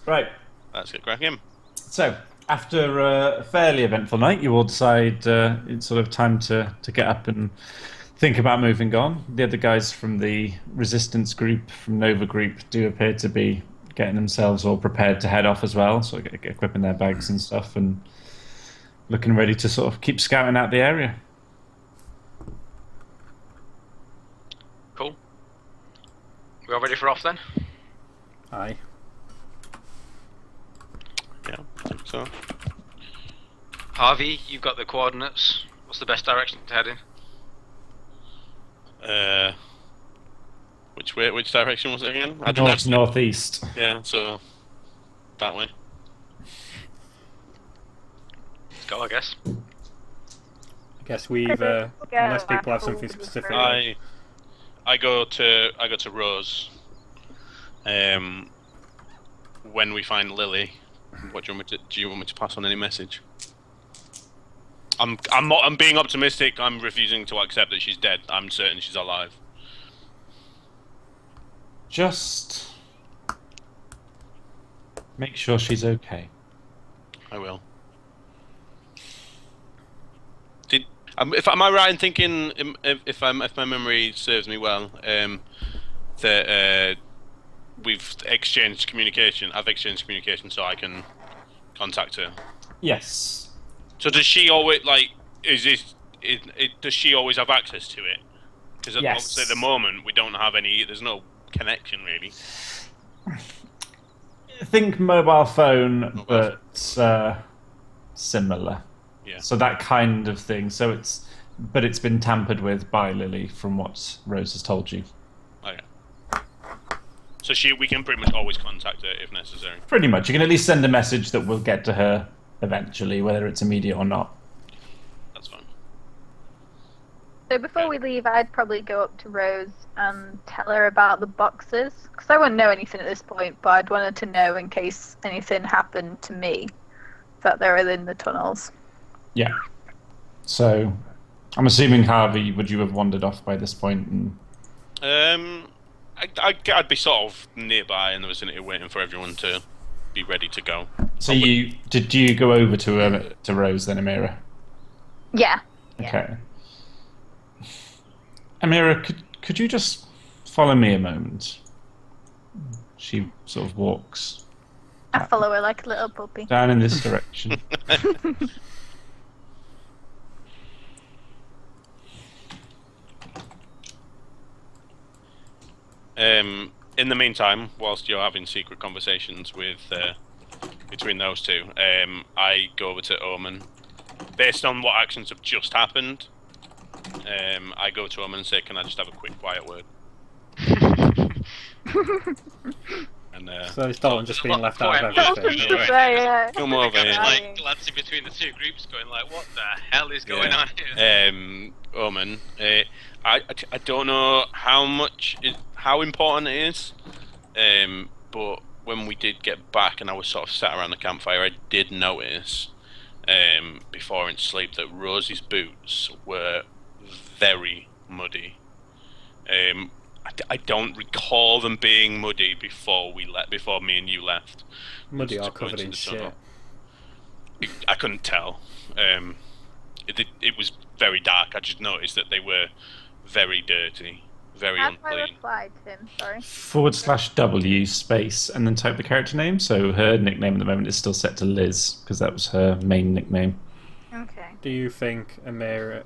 Right. Let's get cracking. So, after a fairly eventful night, you all decide it's sort of time to get up and think about moving on. The other guys from the resistance group, from Nova Group, do appear to be getting themselves all prepared to head off as well, so equipping their bags and stuff and looking ready to sort of keep scouting out the area. Cool. We all ready for off then? Aye. Yeah, I think so. Harvey, you've got the coordinates. What's the best direction to head in? Which way? Which direction was it again? I didn't North, actually. northeast. Yeah, so that way. Let's go, I guess. I guess we've unless people have something specific. I go to Rose. When we find Lily, what do you want me to pass on any message? I'm being optimistic. I'm refusing to accept that she's dead. I'm certain she's alive. Just make sure she's okay. I will. Am I right in thinking, if my memory serves me well, that we've exchanged communication? I've exchanged communication so I can contact her. Yes. So does she always does she always have access to it? Because Yes. at the moment we don't have any. There's no connection really. Think mobile phone, but similar. Yeah. So that kind of thing. But it's been tampered with by Lily, from what Rose has told you. Okay. So we can pretty much always contact her if necessary. Pretty much. You can at least send a message that will get to her eventually, whether it's immediate or not. That's fine. So before we leave, I'd probably go up to Rose and tell her about the boxes. Because I wouldn't know anything at this point, but I'd wanted to know in case anything happened to me, that they're within the tunnels. Yeah. So, I'm assuming, Harvey, would you have wandered off by this point? And... I'd be sort of nearby in the vicinity, waiting for everyone to be ready to go. So did you go over to Rose then, Amira? Yeah. Okay. Amira, could you just follow me a moment? She sort of walks I follow her like a little puppy. down in this direction. In the meantime, whilst you're having secret conversations with between those two, I go over to Omen. Based on what actions have just happened, I go to Omen and say, "Can I just have a quick, quiet word?" And So it's Dalton just being left out of Dalton's everything. just there, yeah. come over here. Like glancing between the two groups, going like, "What the hell is going on here?" Omen, I don't know how important it is, but when we did get back and I was sort of sat around the campfire, I did notice before in sleep that Rosie's boots were very muddy. I don't recall them being muddy before me and you left. Muddy To or go covered into in the shit. tunnel. I couldn't tell. It was very dark. I just noticed that they were very dirty, very How do I unclean. reply to him? Sorry. /W space and then type the character name. So her nickname at the moment is still set to Liz because that was her main nickname. Okay. Do you think Amira,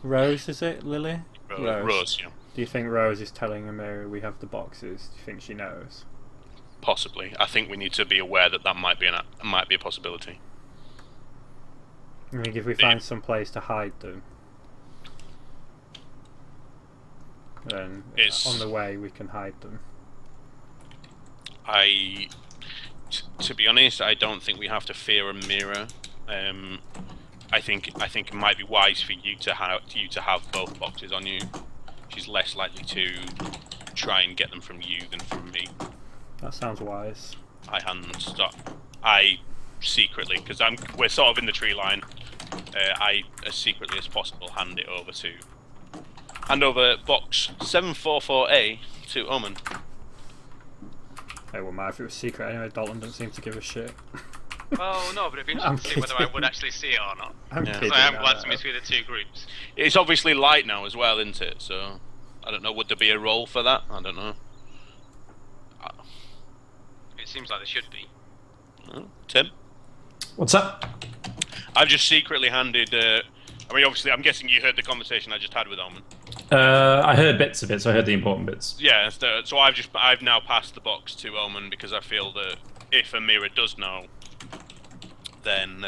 Rose, is it Lily? Rose, yeah. Do you think Rose is telling Amira we have the boxes? Do you think she knows? Possibly. I think we need to be aware that might be a possibility. I think if we find some place to hide them, then on the way we can hide them. To be honest, I don't think we have to fear Amira. I think it might be wise for you to have both boxes on you. She's less likely to try and get them from you than from me. That sounds wise. I secretly, because we're sort of in the tree line. I, as secretly as possible, hand over box 744A to Omen. It wouldn't matter if it was secret anyway. Dalton doesn't seem to give a shit. Oh no, but it'd be interesting to see whether I would actually see it or not. I'm kidding. So I am glancing between the two groups. It's obviously light now as well, isn't it? So I don't know. Would there be a role for that? I don't know. It seems like there should be. Tim, What's up? I've just secretly handed. I mean, obviously, I'm guessing you heard the conversation I just had with Omen. I heard bits of it, so I heard the important bits. Yeah, so I've now passed the box to Omen because I feel that if Amira does know, then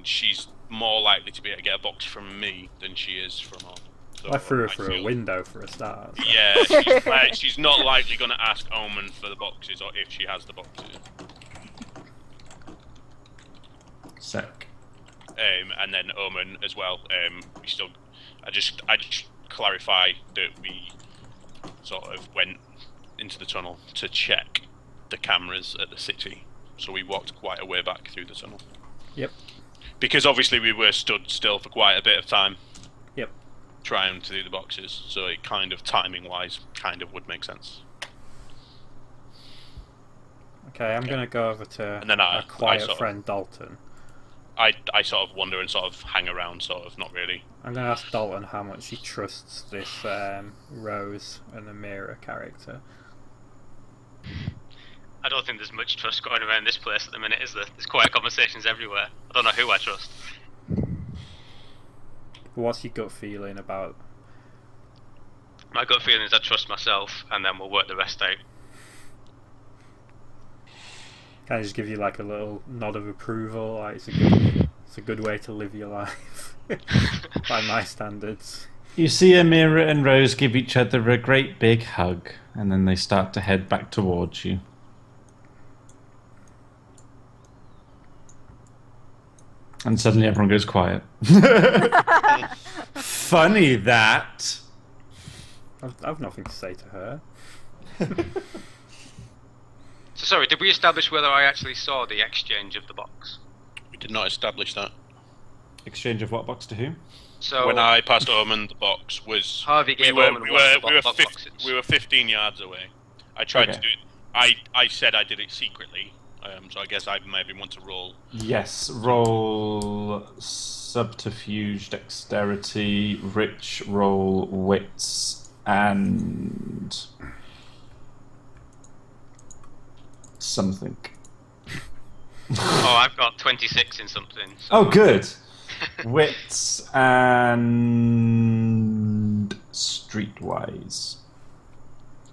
she's more likely to be able to get a box from me than she is from Omen. So I threw her through a window for a start. So. Yeah, she's not likely going to ask Omen for the boxes, or if she has the boxes. Sec. And then Omen as well. I just clarify that we sort of went into the tunnel to check the cameras at the city. So we walked quite a way back through the tunnel. Yep. Because obviously we were stood still for quite a bit of time. Yep. Trying to do the boxes, so it kind of timing-wise, kind of would make sense. Okay, I'm gonna go over to And then our quiet friend Dalton. I sort of wonder and sort of hang around, sort of, not really. I'm gonna ask Dalton how much he trusts this Rose and Amira character. I don't think there's much trust going around this place at the minute, is there? There's quiet conversations everywhere. I don't know who I trust. What's your gut feeling about? My gut feeling is I trust myself, and then we'll work the rest out. Can I just give you like a little nod of approval? Like it's a good way to live your life by my standards. You see Amira and Rose give each other a great big hug, and then they start to head back towards you. And suddenly everyone goes quiet. Funny that. I've nothing to say to her. So sorry, did we establish whether I actually saw the exchange of the box? We did not establish that. Exchange of what box to whom? So When I passed Omen, the box was... Harvey gave Omen one of the boxes. We were 15 yards away. I tried to do it... I said I did it secretly, so I guess I maybe want to roll. Yes, roll subterfuge, dexterity, rich, roll wits, and something. Oh, I've got 26 in something. So. Oh, good. Wits and streetwise.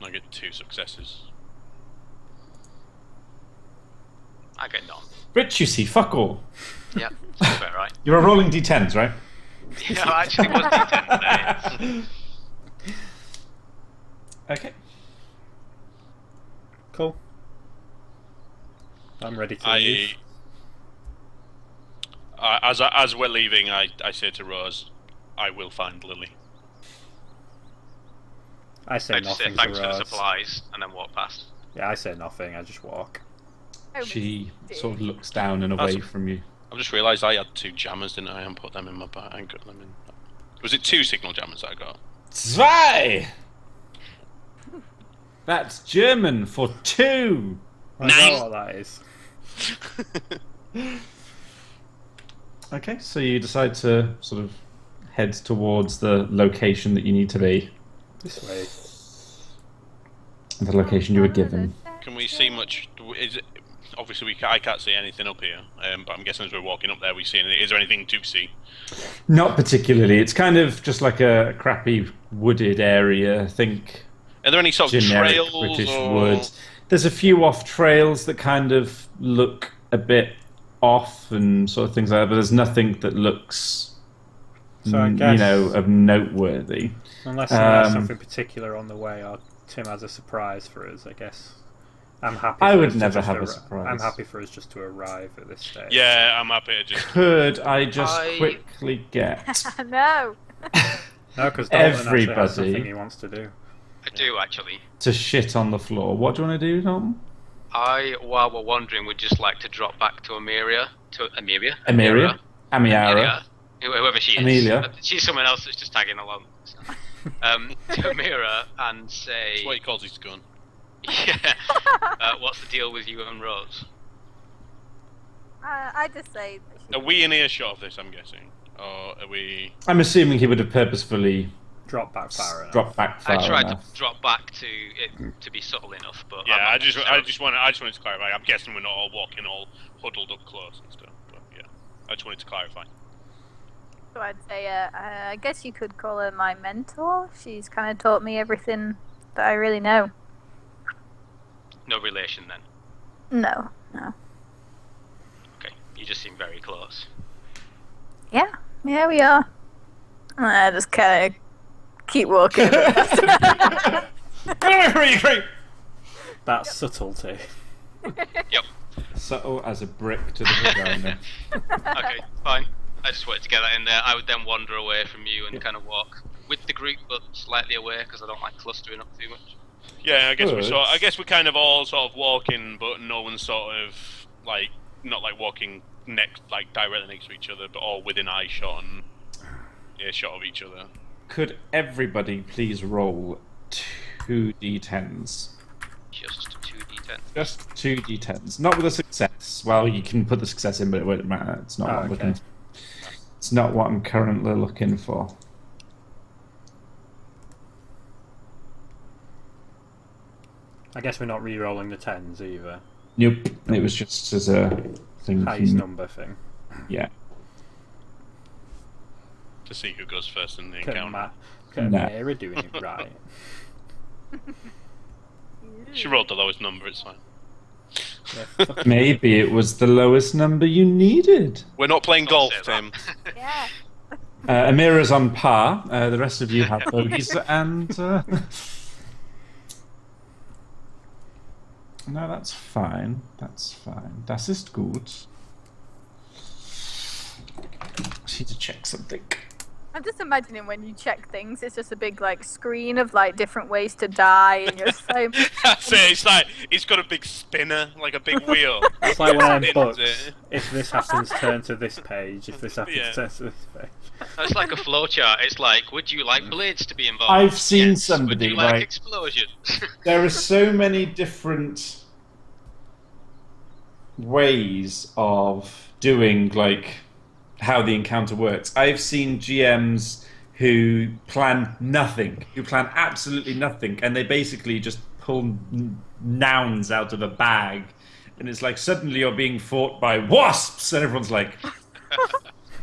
I get 2 successes. I get none. Rich, you see, fuck all. Yeah, sounds about right. You're rolling d10s, right? Yeah, I actually was D10 today. Okay. Cool. I'm ready to leave. As we're leaving, I say to Rose, I will find Lily. I say I just say nothing thanks to for the Rose. supplies, and then walk past. Yeah, I say nothing. I just walk. She sort of looks down and away from you. I've just realised I had 2 jammers, didn't I? And put them in my bag. I got them in. Was it 2 signal jammers that I got? Zwei! That's German for 2! I know what that is. Okay, so you decide to sort of head towards the location that you need to be. This way. The location you were given. Can we see much? Is it, obviously, I can't see anything up here, but I'm guessing as we're walking up there, we see anything. Is there anything to see? Not particularly. It's kind of just like a crappy wooded area. Think Are there any sort of generic trails British or... wood. There's a few off trails that kind of look a bit off and sort of things like that, but there's nothing that looks, So I guess, of noteworthy. unless there's something particular on the way, or Tim has a surprise for us, I guess. I'm happy. I for would us to never just have a surprise. I'm happy for us just to arrive at this stage. Yeah, I'm happy to just... Could I just quickly get No. No, because Dalton actually has everybody something he wants to do. I do, actually. to shit on the floor? What do you want to do, Tom? While we're wandering, would just like to drop back to Amiria. Amiria? Amiara? Whoever she is. Amelia. She's someone else that's just tagging along. To Amira and say... That's what he calls his gun. Yeah. What's the deal with you and Rose? I just say. Are we in earshot of this? I'm guessing, or are we? I'm assuming he would have purposefully Drop back far enough. dropped back far I tried enough. to drop back to it to be subtle enough, but Yeah, I'm not I just necessarily- wanted to clarify. I'm guessing we're not all walking all huddled up close and stuff. But yeah, I just wanted to clarify. So I'd say, I guess you could call her my mentor. She's kind of taught me everything that I really know. no relation then. No. Okay, you just seem very close. Yeah, we are. I just kind of keep walking. That's subtlety. Yep. Subtle as a brick to the vagina. Okay, fine. I just wanted to get that in there. I would then wander away from you and kind of walk with the group, but slightly away because I don't like clustering up too much. Yeah, I guess Good. we're kind of all sort of walking, but no one's sort of like not like walking directly next to each other, but all within eye shot and earshot of each other. Could everybody please roll 2d10s? Just 2d10. Just 2d10s. Not with a success. Well, you can put the success in, but it won't matter. It's not what I'm looking for. It's not what I'm currently looking for. I guess we're not re-rolling the 10s either. Nope. It was just as a thing. Highest number thing. Yeah. To see who goes first in the Look at encounter. Mary doing it right. She rolled the lowest number. It's fine. Yeah, fuck. Maybe it was the lowest number you needed. We're not playing Don't golf, say that. Tim. Yeah. Amira's on par. The rest of you have bogeys, and no, that's fine. That's fine. Das ist gut. I need to check something. I'm just imagining when you check things, it's just a big like screen of like different ways to die, and you're so. That's it. It's like it's got a big spinner, like a big wheel. It's like one of them Spins books. it. If this happens, turn to this page. If this happens, Yeah. turn to this page. It's like a flowchart. It's like, would you like blades to be involved? I've seen Yes. somebody, Would you like like- explosion? There are so many different ways of doing like how the encounter works. I've seen GMs who plan nothing, who plan absolutely nothing, and they basically just pull nouns out of a bag, and it's like suddenly you're being fought by wasps, and everyone's like.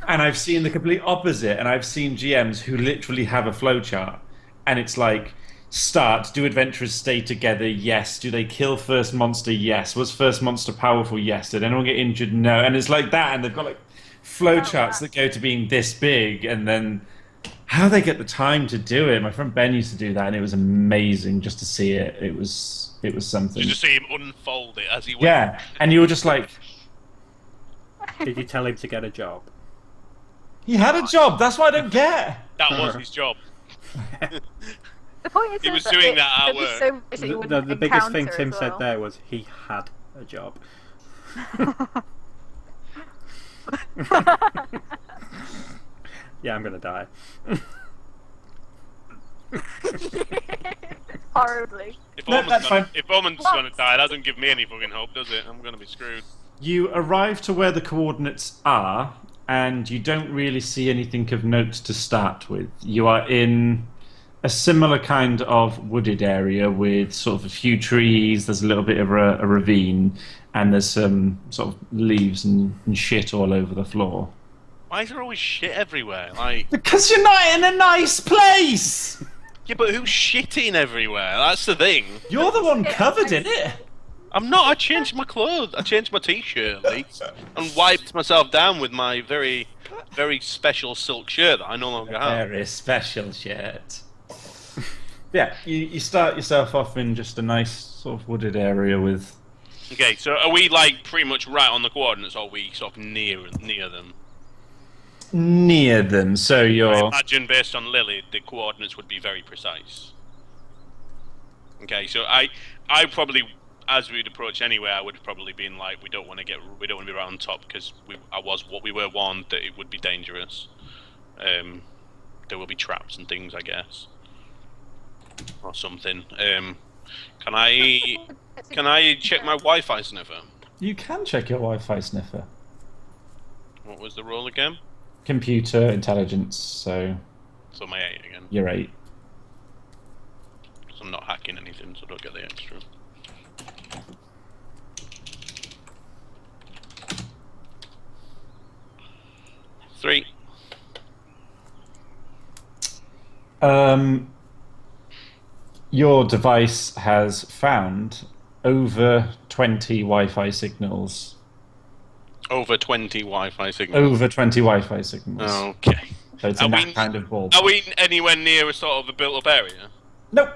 And I've seen the complete opposite, and I've seen GMs who literally have a flowchart, and it's like, start, do adventurers stay together? Yes. Do they kill first monster? Yes. Was first monster powerful? Yes. Did anyone get injured? No. And it's like that, and they've got like flowcharts that go to being this big, and then how they get the time to do it. My friend Ben used to do that, and it was amazing just to see it. It was something. Just to see him unfold it as he went. Yeah, and you were just like, Did you tell him to get a job? he had a job. That's what I don't get. That was his job. The point is, He was that doing that at there'd be work. so much that you The wouldn't biggest thing encounter Tim as said well. there was he had a job. Yeah, I'm gonna die. Horribly. If No, that's fine. Omen's gonna die, that doesn't give me any fucking hope, does it? I'm gonna be screwed. You arrive to where the coordinates are, and you don't really see anything of note to start with. You are in a similar kind of wooded area with sort of a few trees. There's a little bit of a ravine, and there's some sort of leaves and shit all over the floor. Why is there always shit everywhere? Like, Because you're not in a nice place! yeah, but who's shitting everywhere? That's the thing. You're the one covered in it! I'm not. I changed my clothes. I changed my t-shirt, at least, and wiped myself down with my very, very special silk shirt that I no longer have. Very special shirt. Yeah, you start yourself off in just a nice sort of wooded area with... Okay, so are we like pretty much right on the coordinates, or are we sort of near them? near them, so I you're... imagine based on Lily, the coordinates would be very precise. Okay, so I probably, as we'd approach anyway, I would have probably been like, we don't want to be right on top because we were warned that it would be dangerous. There will be traps and things, I guess, or something. Can I check my Wi-Fi sniffer? You can check your Wi-Fi sniffer. What was the roll again? Computer intelligence, so So my 8 again. you're 8. So I'm not hacking anything, so I don't get the extra. Three. Your device has found over 20 Wi-Fi signals. Over 20 Wi-Fi signals. Over 20 Wi-Fi signals. Okay. So it's Are in we- that kind of ballpark. Are we anywhere near a sort of a built-up area? Nope.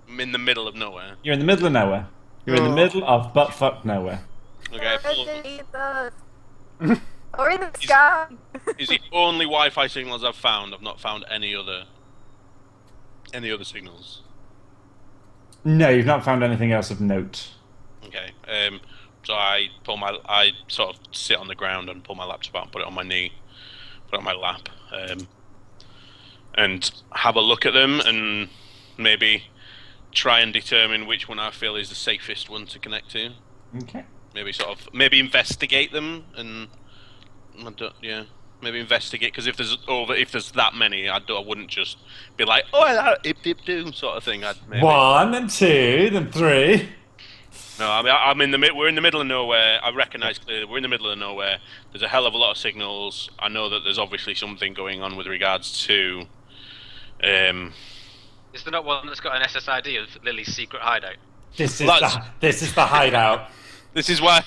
I'm in the middle of nowhere. You're in the middle of nowhere. You're in the middle of butt-fuck nowhere. Okay. Or in the sky. Is the only Wi-Fi signals I've found? I've not found any other signals. No, you've not found anything else of note. Okay. So I sort of sit on the ground and pull my laptop out and put it on my knee, put it on my lap, and have a look at them and maybe try and determine which one I feel is the safest one to connect to. Okay. Maybe investigate them and maybe investigate, because if there's that many, I wouldn't just be like, oh, do sort of thing. I'd maybe... 1 and 2, then 3. No, I mean we're in the middle of nowhere. I recognise clearly we're in the middle of nowhere. There's a hell of a lot of signals. I know that there's obviously something going on with regards to. Is there not one that's got an SSID of Lily's secret hideout? This is the hideout. This is why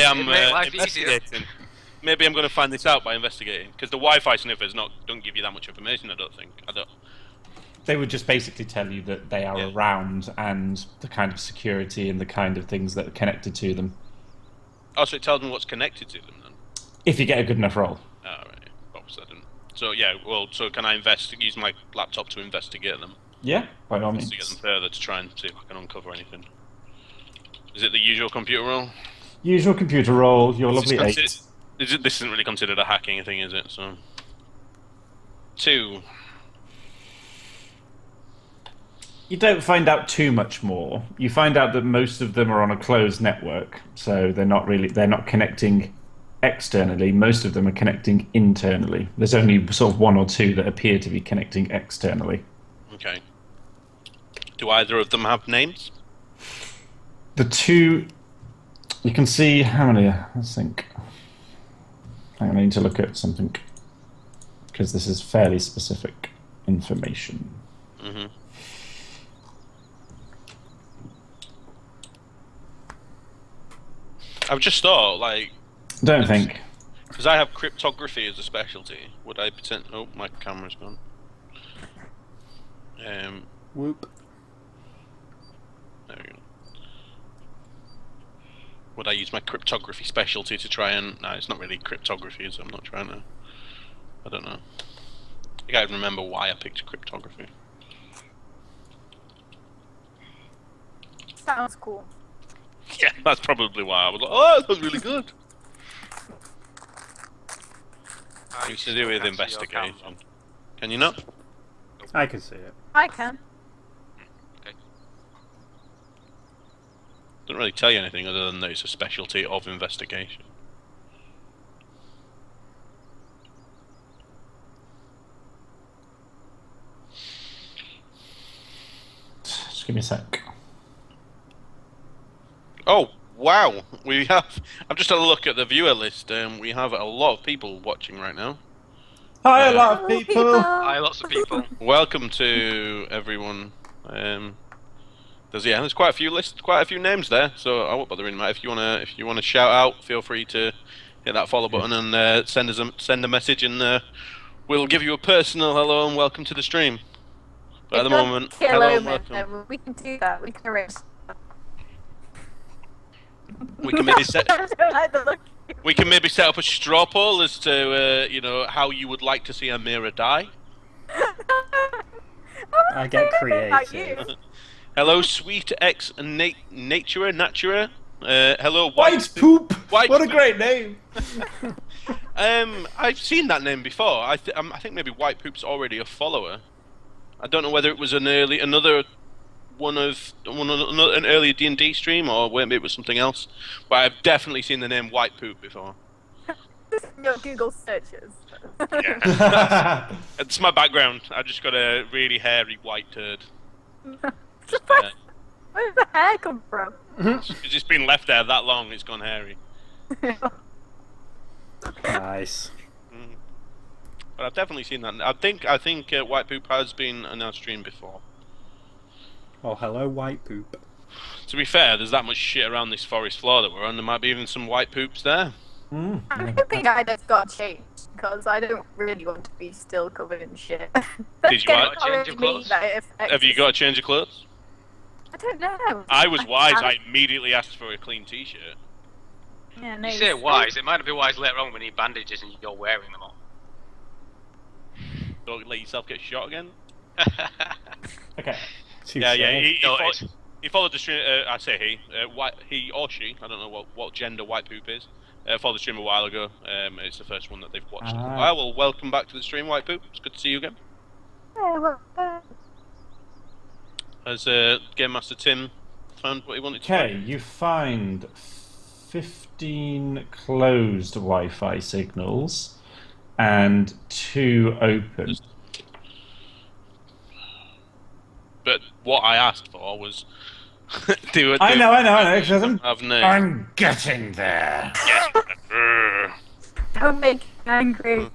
I'm Make life easier. investigating. Maybe I'm going to find this out by investigating, because the Wi-Fi sniffers don't give you that much information. I don't think. They would just basically tell you that they are around and the kind of security and the kind of things that are connected to them. Oh, so it tells me what's connected to them then. If you get a good enough roll. Oh, right. Obviously I didn't. So yeah, well, so can I use my laptop to investigate them? Yeah, by all means. Investigate them further to try and see if I can uncover anything. Is it the usual computer roll? Usual computer roll, your lovely 8. This isn't really considered a hacking thing, is it? So 2. You don't find out too much more. You find out that most of them are on a closed network, so they're not connecting externally. Most of them are connecting internally. There's only sort of 1 or 2 that appear to be connecting externally. Okay. Do either of them have names? The 2, you can see how many. Let's think. Hang on, I need to look at something because this is fairly specific information. Mm-hmm. I've just thought, Don't think. because I have cryptography as a specialty. Would I pretend? Oh, my camera's gone. Whoop. There we go. Would I use my cryptography specialty to try and? No, it's not really cryptography, so I'm not trying to. I don't know. I can't remember why I picked cryptography. Sounds cool. Yeah, that's probably why I was like, oh, that was really good. It's to do with investigation. Can you not? I can see it. I can. Doesn't really tell you anything other than that it's a specialty of investigation. Just give me a sec. Oh, wow! I've just had a look at the viewer list. We have a lot of people watching right now. Hi, a lot of people. Hi, lots of people. Welcome to everyone. There's quite a few names there, so I won't bother in that. If you wanna shout out, feel free to hit that follow button and send a message, and we'll give you a personal hello and welcome to the stream. But at the moment, hello and welcome. We can do that. We can arrange. We can maybe set I don't like the look. we can maybe set up a straw poll as to how you would like to see Amira die. I get Like creative. you. Hello, sweet ex natura. Hello, White poop. White What a poop. great name. I've seen that name before. I think maybe White Poop's already a follower. I don't know whether it was another an earlier D&D stream, or maybe it was something else. But I've definitely seen the name White Poop before. Your Google searches. Yeah, it's my background. I just got a really hairy white turd. Where did the hair come from? It's just been left there that long. It's gone hairy. Nice. But I've definitely seen that. I think White Poop has been on our stream before. Oh, hello, White Poop. To be fair, there's that much shit around this forest floor that we're on. There might be even some white poops there. I'm hoping I just got changed because I don't really want to be still covered in shit. Did you want to change your clothes? Have you got a change of clothes? I don't know. I was wise. I immediately asked for a clean t-shirt. Yeah, no, You say wise, it might not be wise later on when you need bandages and you're wearing them all. Don't let yourself get shot again. Okay. Yeah. Noted. He followed the stream. I say he or she. I don't know what gender White Poop is. Followed the stream a while ago. It's the first one that they've watched. Well, welcome back to the stream, White Poop. It's good to see you again. Yeah, well, Has Game Master Tim found what he wanted to Okay, you find 15 closed Wi-Fi signals and 2 open. But what I asked for was I know. I'm getting there. don't make me angry.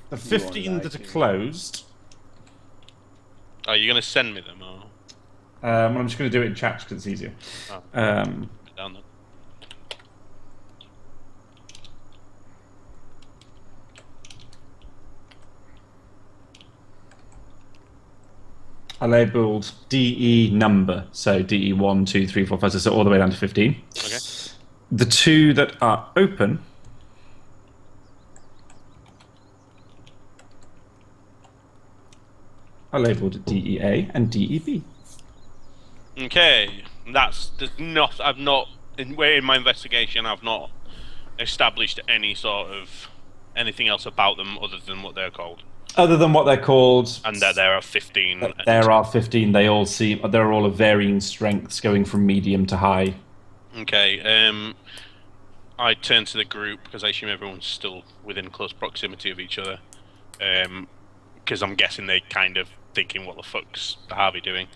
The 15 that are closed. Are you going to send me them? Or? Well, I'm just going to do it in chat because it's easier. Oh. Um, Down there. I labelled DE number, so DE 1, 2, 3, 4, 5, 6, so all the way down to 15. Okay. The 2 that are open are labelled DEA and DEB. Okay, I've not in my investigation. I've not established anything else about them other than what they're called. Other than what they're called, And that there are 15. there are 15. They're all of varying strengths, going from medium to high. Okay. I turn to the group because I assume everyone's still within close proximity of each other. Because I'm guessing they're kind of thinking, "What the fuck's Harvey doing?"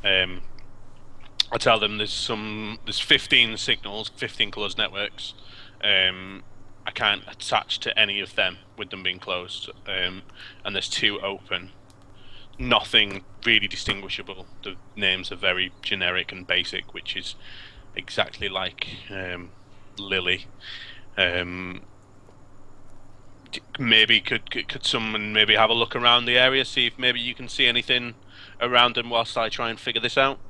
I tell them there's 15 signals, 15 closed networks. I can't attach to any of them with them being closed, and there's 2 open. Nothing really distinguishable. The names are very generic and basic, which is exactly like Lily. Maybe could someone maybe have a look around the area, see if maybe you can see anything around them whilst I try and figure this out?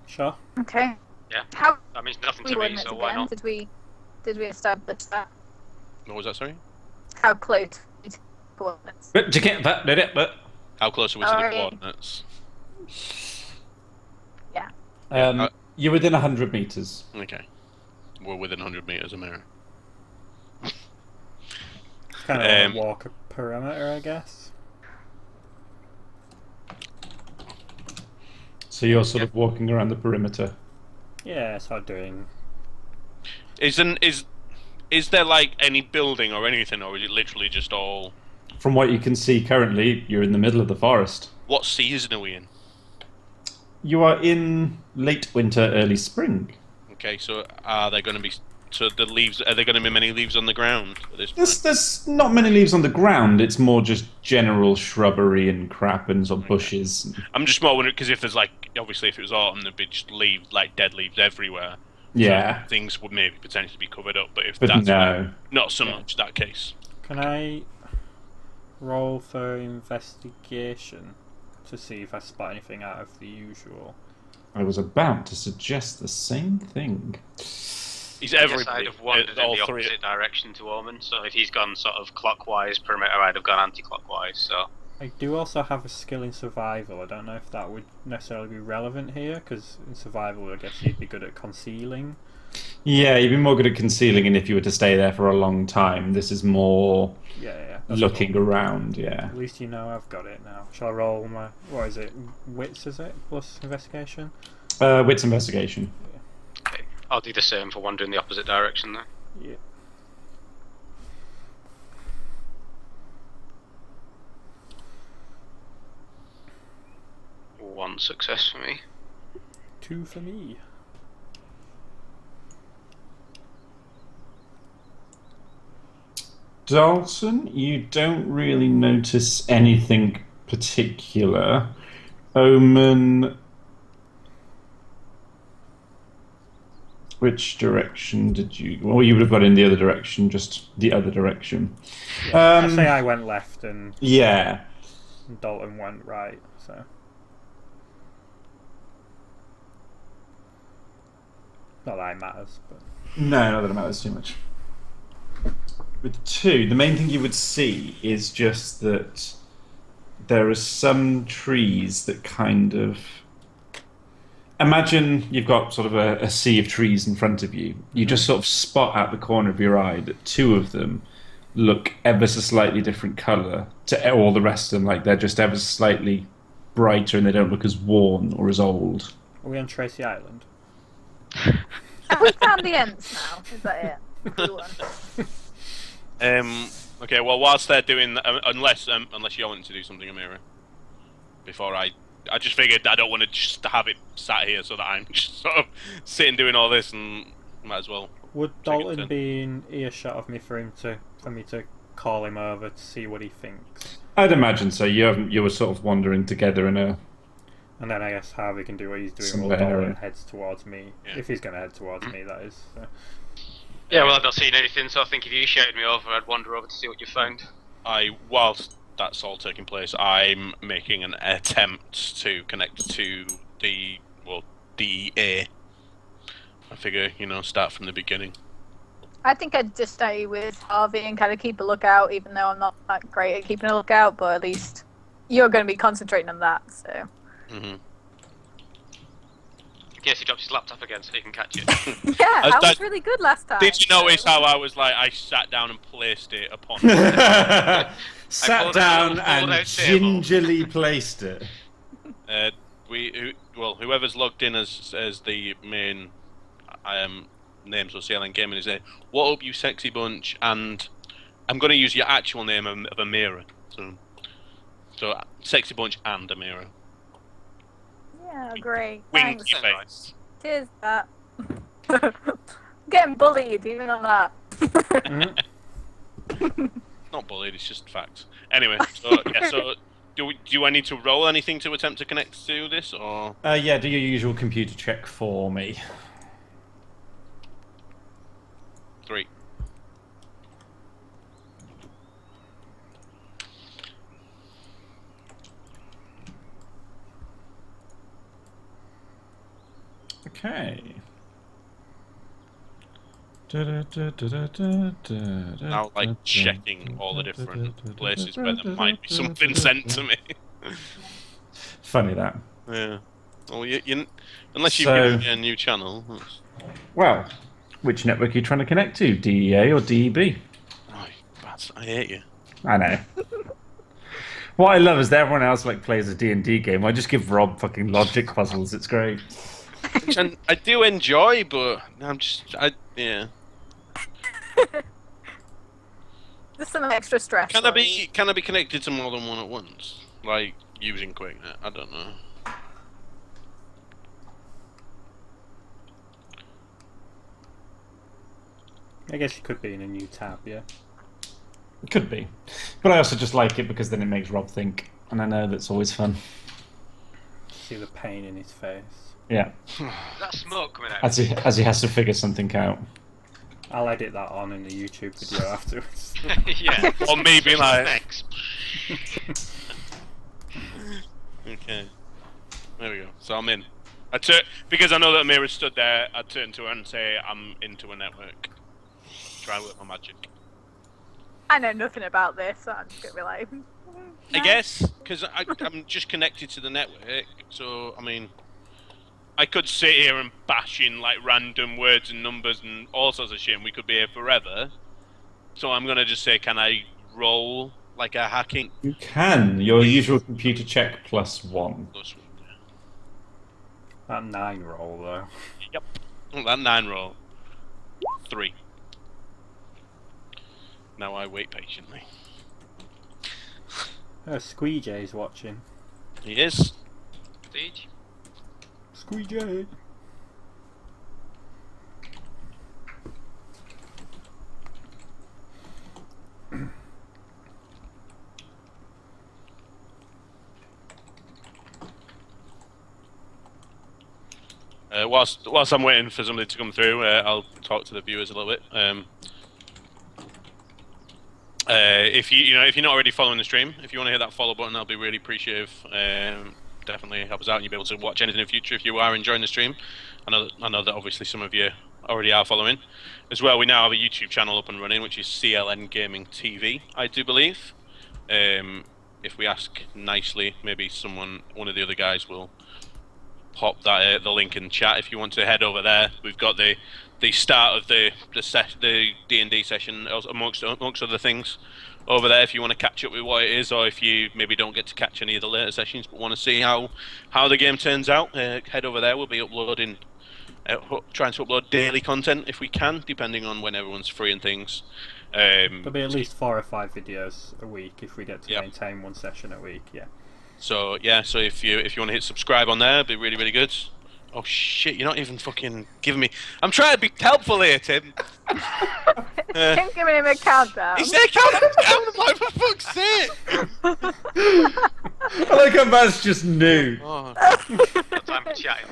Sure. Okay. Yeah. How That means nothing to me, coordinates so why again? not? Did we establish that? What was that, sorry? How close to coordinates? But to get that, did it? But How close are we to the Alright. coordinates? Yeah. you're within 100 meters. Okay. We're within 100 meters of mirror. Kind of walk a perimeter, I guess. So you're sort of walking around the perimeter. Yeah, start doing. Is there like any building or anything, or is it literally just all... From what you can see currently, you're in the middle of the forest. What season are we in? You are in late winter, early spring. Okay, so are there going to be... So the leaves... Are there going to be many leaves on the ground at this point? There's not many leaves on the ground. It's more just general shrubbery and crap and sort of bushes. I'm just more wondering, because if there's like... Obviously, if it was autumn, there'd be just leaves, like dead leaves everywhere. Yeah. So things would maybe potentially be covered up, but if But that's no. not so much that case. Can I roll for investigation to see if I spot anything out of the usual? I was about to suggest the same thing. He's I guess everybody. I'd have wandered in all the three. opposite direction to Ormond, so if he's gone sort of clockwise perimeter, I'd have gone anti-clockwise, so... I do also have a skill in survival. I don't know if that would necessarily be relevant here, because in survival I guess you'd be good at concealing. Yeah, you'd be more good at concealing, and if you were to stay there for a long time, this is more... Yeah. looking cool. around. Yeah. At least you know I've got it now. Shall I roll my... What is it? Wits, is it? Plus investigation? Wits investigation. Okay. I'll do the same for wandering the opposite direction then. Yeah. One success for me. 2 for me. Dalton, you don't really notice anything particular. Omen, which direction did you... Well, you would have got in the other direction, just the other direction. Yeah, I say I went left and Yeah. Dalton went right, so... Not that it matters, but... No, not that it matters too much. With 2, the main thing you would see is just that there are some trees that kind of... Imagine you've got sort of a sea of trees in front of you. You just sort of spot out the corner of your eye that 2 of them look ever so slightly different colour to all the rest of them. Like they're just ever so slightly brighter and they don't look as worn or as old. Are we on Tracy Island? Have we found the ends now? Is that it? Cool one. Okay. Well, whilst they're doing, unless you're wanting to do something, Amira, before I just figured I don't want to just have it sat here so that I'm just sort of sitting doing all this, and might as well. Would Dalton be in earshot of me for me to call him over to see what he thinks? I'd imagine so. You were sort of wandering together in a... And then I guess Harvey can do what he's doing Some while Dalton area. heads towards me. Yeah. If he's going to head towards me, that is. So. Yeah, well, I've not seen anything, so I think if you shouted me over, I'd wander over to see what you found. Whilst that's all taking place, I'm making an attempt to connect to the DEA. I figure, start from the beginning. I think I'd just stay with Harvey and kind of keep a lookout, even though I'm not that great at keeping a lookout, but at least you're going to be concentrating on that, so... Mm-hmm. In case he drops his laptop again so he can catch it. Yeah, I was really good last time. Did you notice how I was like, I sat down and placed it upon Sat pulled down out and table. gingerly placed it. Whoever's logged in as the main names for CLN Gaming is there. What up, you sexy bunch? And I'm going to use your actual name of Amira. So sexy bunch and Amira. Yeah, great. Wink Thanks. your face. Cheers, that. Getting bullied, even on that. Not bullied, it's just facts. Anyway, so do I need to roll anything to attempt to connect to this, or? Yeah, do your usual computer check for me. 3. Okay. Now, like, checking all the different places where there might be something sent to me. Funny that. Yeah. Well, unless you've So- given me a new channel. Well, which network are you trying to connect to? DEA or DEB? Oh, I hate you. I know. What I love is that everyone else plays a D&D game. I just give Rob fucking logic puzzles. It's great. And I do enjoy, but yeah. There's some extra stress. Can I be connected to more than one at once? Like using QuakeNet? I don't know. I guess you could be in a new tab, yeah. It could be. But I also just like it because then it makes Rob think. And I know that's always fun. See the pain in his face. Yeah. Is that smoke coming out? As he has to figure something out. I'll edit that on in the YouTube video afterwards. Yeah. Or maybe like. Thanks. Okay. There we go. So I'm in. Because I know that Amira stood there. I turn to her and say I'm into a network. Try and work my magic. I know nothing about this, so I'm just gonna be like. I guess because I'm just connected to the network. So I mean, I could sit here and bash in like random words and numbers and all sorts of shit. And we could be here forever. So I'm gonna just say, can I roll like a hacking? You can. Your usual computer check +1. That 9 roll though. Yep. That 9 roll. 3. Now I wait patiently. Oh, Squeegee's watching. He is. Siege. Squeegee. Whilst I'm waiting for somebody to come through, I'll talk to the viewers a little bit. If if you're not already following the stream, if you want to hit that follow button, I'll be really appreciative. Definitely help us out, and you'll be able to watch anything in the future if you are enjoying the stream. I know that obviously some of you already are following. As well, we now have a YouTube channel up and running, which is CLN Gaming TV, I do believe. If we ask nicely, maybe one of the other guys will pop that the link in chat if you want to head over there. We've got the start of the D&D session amongst other things over there if you want to catch up with what it is, or if you maybe don't get to catch any of the later sessions but want to see how the game turns out, head over there. We'll be uploading trying to upload daily content if we can, depending on when everyone's free and things. There'll be at least 4 or 5 videos a week if we get to maintain 1 session a week. So so if you want to hit subscribe on there, it'd be really, really good. Oh shit, you're not even fucking giving me... I'm trying to be helpful here, Tim. Tim's giving him a countdown. He's there counting down, I'm like, for fuck's sake! I like how Baz just knew. Oh, No time for chatting.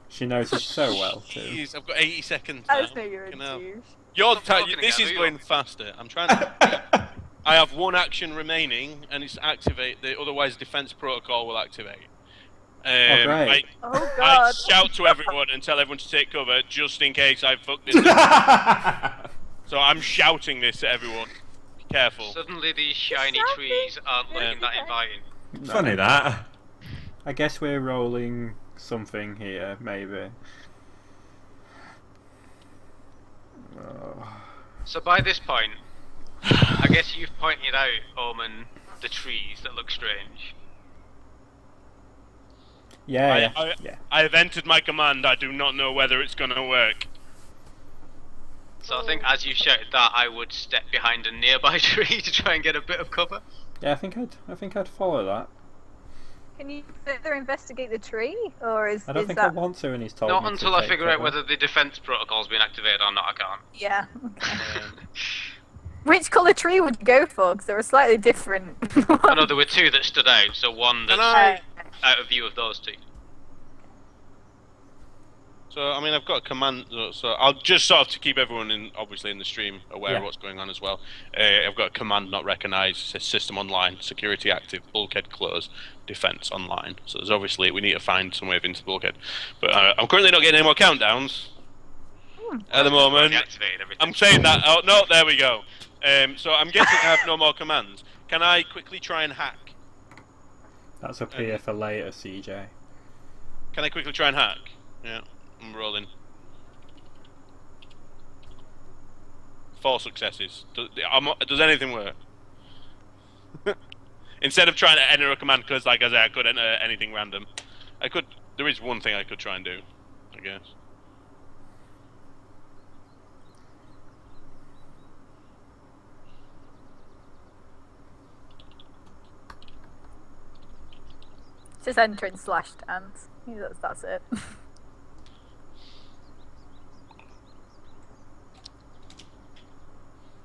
She knows it so well too. jeez, I've got 80 seconds I now. just know you're a Fucking hell. douche. This is going faster. I'm trying to... I have 1 action remaining, and it's activate. Otherwise, defense protocol will activate. Great. Oh I god. shout to everyone and tell everyone to take cover, just in case I fuck this up. So I'm shouting this at everyone. Be careful. Suddenly these shiny trees aren't looking that inviting. No. Funny that. I guess we're rolling something here, maybe. Oh. So by this point, I guess you've pointed out, Omen, the trees that look strange. Yeah. I have entered my command. I do not know whether it's going to work. So I think as you shouted that, I would step behind a nearby tree to try and get a bit of cover. Yeah, I think I'd follow that. Can you further investigate the tree, or is I don't is think that... I want to, and he's told Not me to until I take figure out cover. whether the defense protocol's been activated or not, I can't. Yeah. Okay. Um, Which colour tree would you go for? Because they were slightly different. I know there were 2 that stood out, so one Can that's I... out of view of those 2. So, I mean, I've got a command, so I'll just sort of to keep everyone obviously in the stream aware of what's going on as well. I've got a command not recognised, says system online, security active, bulkhead closed, defence online. So there's obviously, we need to find some way of into the bulkhead. But I'm currently not getting any more countdowns at the moment. Deactivated everything. I'm saying that, oh no, there we go. So I'm guessing I have no more commands. Can I quickly try and hack? That's up here for later, CJ. Can I quickly try and hack? Yeah. I'm rolling. 4 successes. Does anything work? Instead of trying to enter a command, because like I said, I could enter anything random. There is one thing I could try and do, I guess. Just entering /ant. That's it.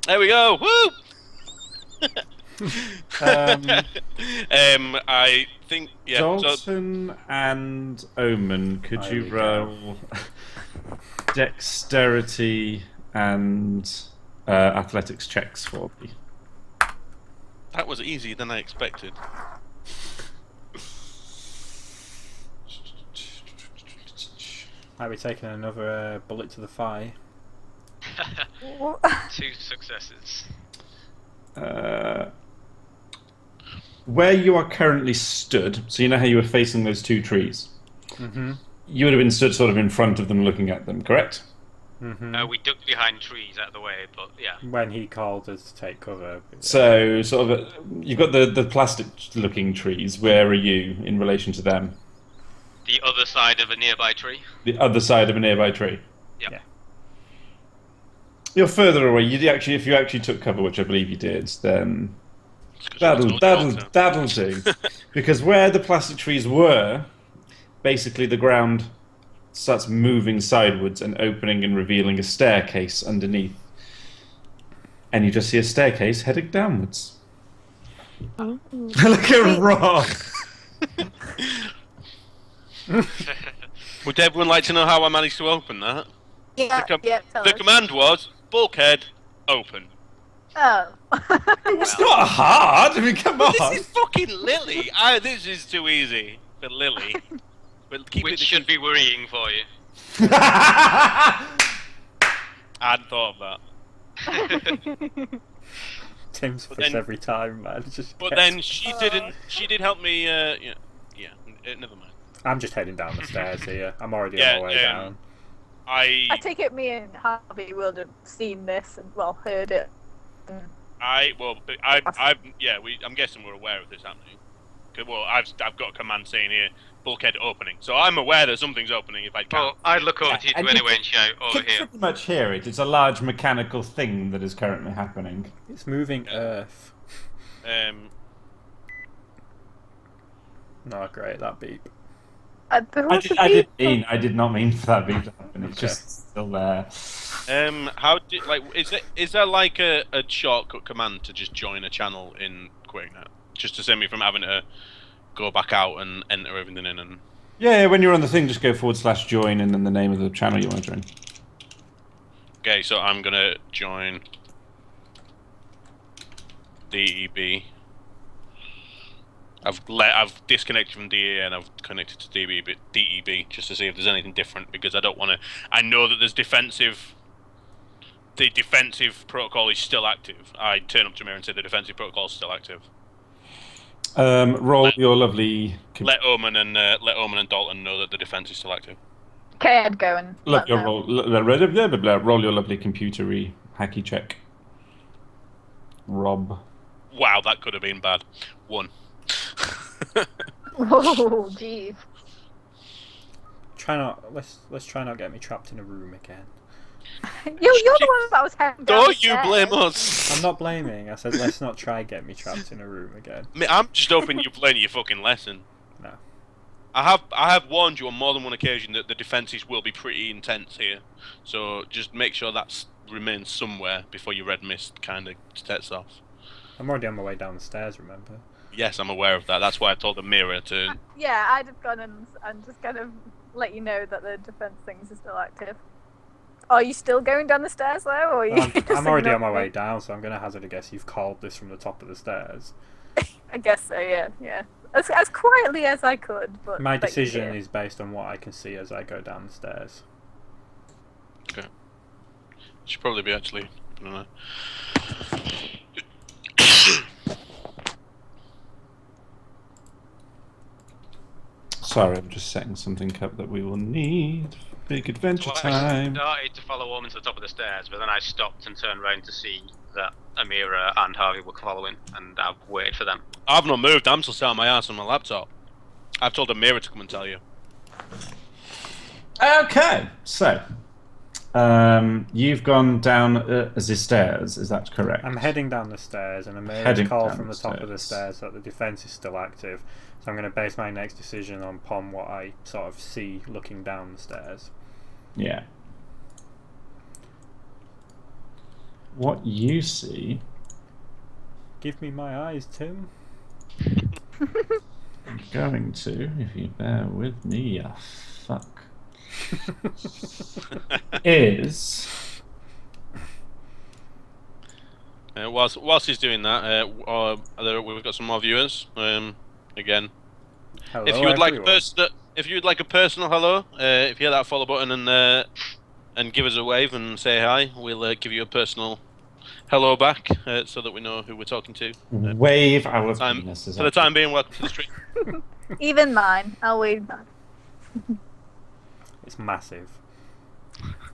There we go! Woo! I think, yeah. Dalton and Omen, could There you we go. roll dexterity and athletics checks for me? That was easier than I expected. Might be taking another bullet to the thigh. 2 successes. Where you are currently stood, so you know how you were facing those 2 trees? Mm-hmm. You would have been stood sort of in front of them looking at them, correct? We ducked behind trees out of the way, but yeah. When he called us to take cover. So, sort of, you've got the plastic-looking trees. Where are you in relation to them? The other side of a nearby tree. The other side of a nearby tree. Yeah. You're further away. If you actually took cover, which I believe you did, then that'll do. Because where the plastic trees were, basically the ground starts moving sideways and opening and revealing a staircase underneath. And you just see a staircase heading downwards. Oh. Look at Rob! Would everyone like to know how I managed to open that? Yeah, tell The us. command was bulkhead open. Oh. It's not hard. I mean, come on. This is fucking Lily. This is too easy for Lily. But keep Which it should be worrying for you. I hadn't thought of that. Tim's But fuss then- every time, man. But then she didn't. She did help me. Never mind. I'm just heading down the stairs here. I'm already Yeah, on my way down. I take it me and Harvey would have seen this and heard it. I'm guessing we're aware of this happening. Well, I've got a command saying here, bulkhead opening. So I'm aware that something's opening if I can. Well, I'd look over to you and two you anyway and shout, over can here. pretty much hear it. It's a large mechanical thing that is currently happening. It's moving Earth. Not great, that beep. I did not mean for that beep to happen. It's just still there. Is there like a shortcut command to just join a channel in QuakeNet? Just to save me from having to go back out and enter everything in and... Yeah, when you're on the thing, just go /join and then the name of the channel you want to join. Okay, so I'm gonna join DEB. I've disconnected from DE and I've connected to DEB just to see if there's anything different, because I don't want to. I know that there's defensive. The defensive protocol is still active. I turn up to Mir and say the defensive protocol is still active. Roll your lovely. Let Omen and Dalton know that the defense is still active. Okay, I'd go and Look, let your them. roll your lovely computery hacky check. Rob. Wow, that could have been bad. 1. Oh, jeez. Let's try not get me trapped in a room again. You're the one that was heading down. Don't you blame us? I'm not blaming. I said let's not try get me trapped in a room again. I'm just hoping you're playing your fucking lesson. No. I have warned you on more than one occasion that the defences will be pretty intense here. So just make sure that remains somewhere before your red mist kind of sets off. I'm already on my way down the stairs, remember? Yes, I'm aware of that. That's why I told the mirror to... Yeah, I'd have gone and just kind of let you know that the defense things are still active. Are you still going down the stairs though, or are you? I'm already on my way down, so I'm going to hazard a guess you've called this from the top of the stairs. I guess so. Yeah. As quietly as I could, but My let you decision hear. is based on what I can see as I go down the stairs. Okay. Should probably be actually... I don't know. Sorry, I'm just setting something up that we will need. Big adventure Well, I time. started to follow Orman to the top of the stairs, but then I stopped and turned around to see that Amira and Harvey were following, and I waited for them. I've not moved. I'm still sat on my ass on my laptop. I've told the mirror to come and tell you. Okay, so you've gone down the stairs. Is that correct? I'm heading down the stairs, and Amira's Heading called down from the the top of the stairs. stairs that the defence is still active. So I'm going to base my next decision upon what I sort of see looking down the stairs. Yeah. What you see? Give me my eyes, Tim. I'm going to, if you bear with me, you fuck. Is Whilst he's doing that, we've got some more viewers. Again, Hello, if you would like everyone. a personal hello, if you hit that follow button and give us a wave and say hi, we'll give you a personal hello back, so that we know who we're talking to. wave our For penises. the time being, welcome to the stream. Even mine. I'll wave mine. It's massive.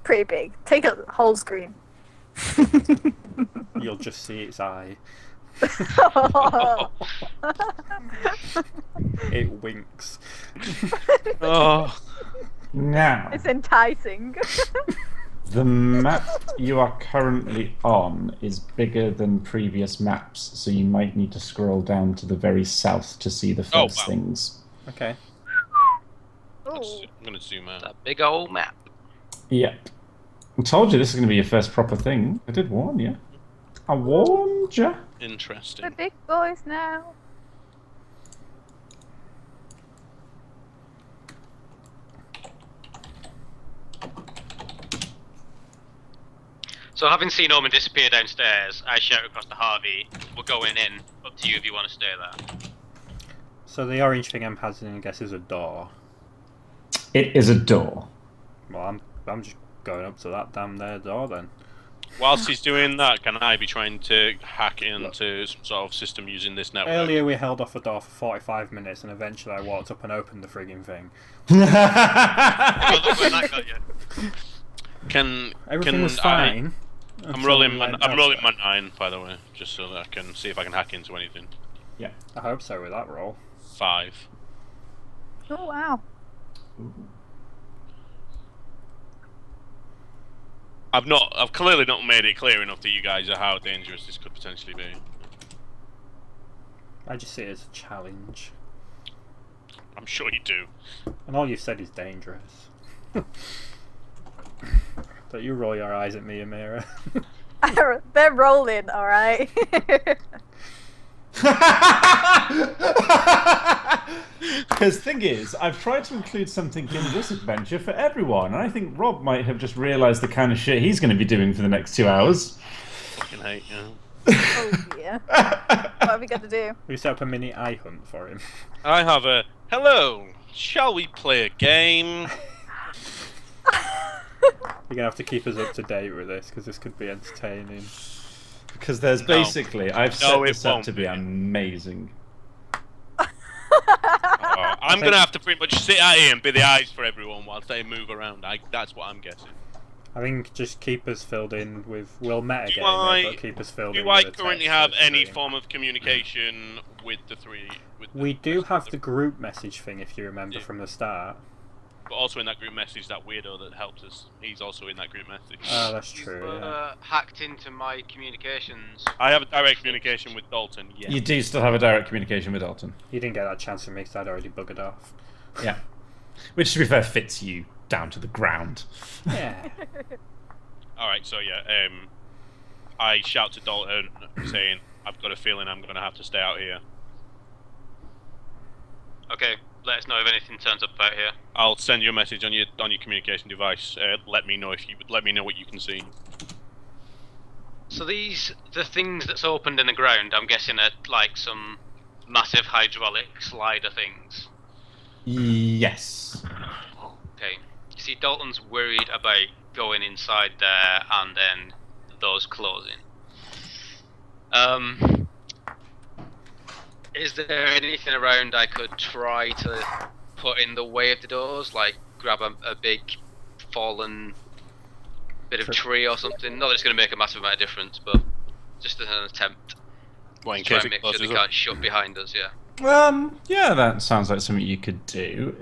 pretty big. Take a whole screen. You'll just see its eye. It winks. Oh, Now, It's enticing. the map you are currently on is bigger than previous maps, so you might need to scroll down to the very south to see the Oh, first wow. things. Okay. Ooh. I'm gonna zoom out. That big old map. Yep. I told you this is going to be your first proper thing. I did warn you. I warned you. Interesting. We're big boys now. So having seen Omen disappear downstairs, I shout across to Harvey, we're going in. Up to you if you want to stay there. So the orange thing I'm hazarding, I guess, is a door. It is a door. Well, I'm just going up to that damn there door then. Whilst he's doing that, can I be trying to hack into some sort of system using this network? Earlier we held off a door for 45 minutes, and eventually I walked up and opened the frigging thing. Well, look where that got you. Everything was I- fine. I'm until rolling we my went I'm rolling elsewhere. my 9, by the way, just so that I can see if I can hack into anything. I hope so with that roll. 5. Oh wow. I've clearly not made it clear enough to you guys of how dangerous this could potentially be. I just see it as a challenge. I'm sure you do. And all you've said is dangerous. Don't you roll your eyes at me, Amira. They're rolling, alright. Because thing is, I've tried to include something in this adventure for everyone, and I think Rob might have just realised the kind of shit he's going to be doing for the next 2 hours. Fucking hate you. Oh dear. What are we gonna do? We set up a mini eye hunt for him. I have a hello. Shall we play a game? You're gonna have to keep us up to date with this, because this could be entertaining. Because there's No. basically, I've set No, it this up won't to be be. amazing. I'm gonna have to pretty much sit out here and be the eyes for everyone whilst they move around. That's what I'm guessing. I think just keep us filled in with... We'll metagame Do I- it, but keep us filled in Do I with the currently text have of the any stream. form of communication with the three? With the We do rest of have the group message thing, if you remember Yeah. from the start. But also in that group message, that weirdo that helps us, he's also in that group message. Oh, that's true, You've yeah. hacked into my communications. I have a direct communication with Dalton. Yeah. You do still have a direct communication with Dalton. You didn't get that chance from me, because I'd already buggered off. Yeah. Which, to be fair, fits you down to the ground. Yeah. All right. So yeah, I shout to Dalton saying, "I've got a feeling I'm gonna have to stay out here." Okay, let us know if anything turns up out here. I'll send you a message on your communication device. Let me know if you let me know what you can see. So the things that's opened in the ground, I'm guessing are like some massive hydraulic slider things. Yes. Okay. You see, Dalton's worried about going inside there and then those closing. Is there anything around I could try to put in the way of the doors? Like grab a big fallen bit of tree or something? Not that it's going to make a massive amount of difference, but just as an attempt. Well, in Try case and it make sure they closes up. can't shut behind us, yeah. Yeah, that sounds like something you could do.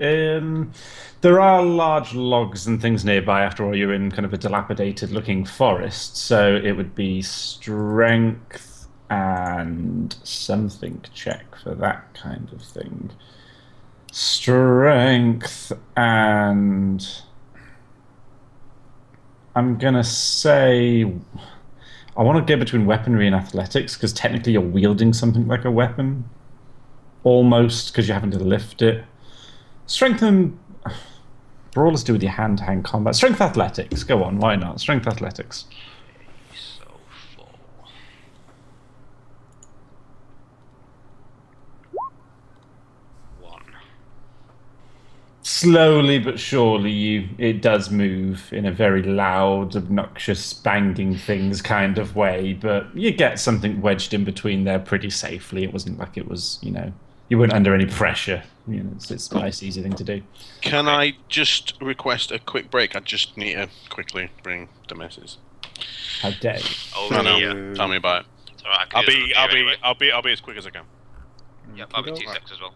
There are large logs and things nearby. After all, you're in kind of a dilapidated-looking forest, so it would be strength and something check for that kind of thing. Strength and I'm gonna say I want to go between weaponry and athletics because technically you're wielding something like a weapon. Almost, because you're having to lift it. Strength and... Brawlers do with your hand-to-hand combat. Strength athletics. Go on, why not? Strength athletics. So 4. One. Slowly but surely, it does move in a very loud, obnoxious, banging things kind of way, but you get something wedged in between there pretty safely. It wasn't like it was, you weren't under any pressure. You know, it's a nice, easy thing to do. Can I just request a quick break? I just need to quickly bring the missus. How dare you? Oh No, dear. Tell me about it. It's alright, I can do this on the beer anyway. I'll be as quick as I can. Yep, I'll be Okey-doke. 2 seconds as well.